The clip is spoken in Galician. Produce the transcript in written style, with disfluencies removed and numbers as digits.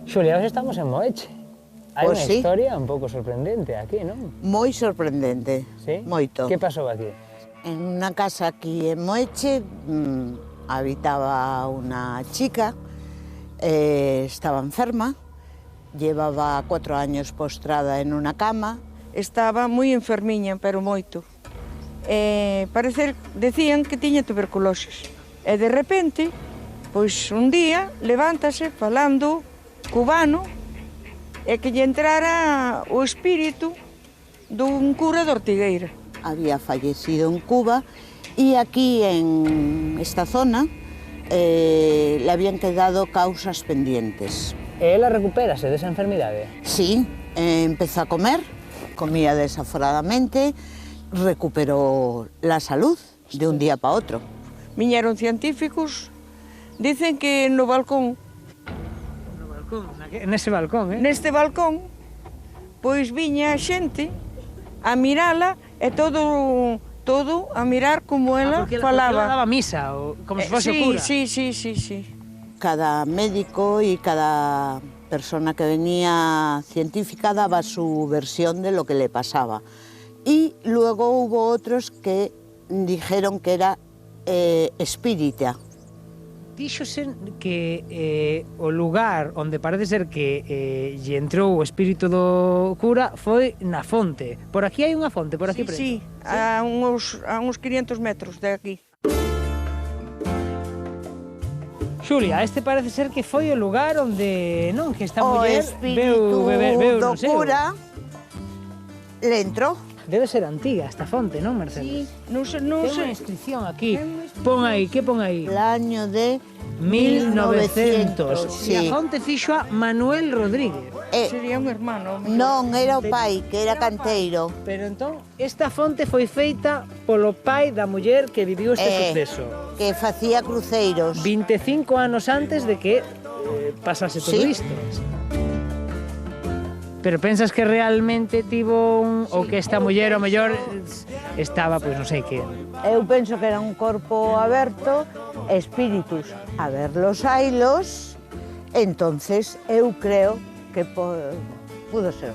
Xulia, hoxe estamos en Moeche. Hai Pois unha sí. historia un pouco sorprendente aquí, non? Moi sorprendente, Sí? moito. Que pasou aquí? En unha casa aquí en Moeche habitaba unha chica, estaba enferma, llevaba 4 años postrada en unha cama. Estaba moi enfermiña, pero moito. Decían que tiña tuberculoses. E de repente, pois un día, levántase falando cubano e que lle entrara o espírito dun cura de Ortigueira. Había fallecido en Cuba y aquí en esta zona le habían quedado causas pendientes. E ela recupérase desa enfermidade? Sí, empezó a comer, comía desaforadamente, recuperó la salud de un día para otro. Viñeron científicos, dicen que no balcón, Nese balcón, neste balcón, pois viña a xente a mirala e todo a mirar como ela falaba. Porque ela daba misa, como se fose o cura. Sí. Cada médico y cada persona que venía científica daba su versión de lo que le pasaba. Y luego hubo otros que dijeron que era espírita. Díxose que o lugar onde parece ser que lle entrou o espírito do cura foi na fonte. Por aquí hai unha fonte, por aquí preto. Sí, a uns 500 metros de aquí. Xulia, este parece ser que foi o lugar onde, non, que esta O muller espíritu veu do no seu. cura le entró. Debe ser antiga esta fonte, non, Mercedes? Non sei. Ten unha inscripción aquí. Pon aí, que pon aí? El año de 1900. Sí. E a fonte fixo a Manuel Rodríguez. Sería un hermano. Non, era o pai, que era canteiro. Pero entón, esta fonte foi feita polo pai da muller que viviu este suceso. Que facía cruceiros. 25 anos antes de que pasase todo Sí. isto. Pero pensas que realmente tivo ou que esta muller o mellor estaba, pois non sei que. Eu penso que era un corpo aberto, espíritus a verlos ailos, entonces eu creo que pudo ser.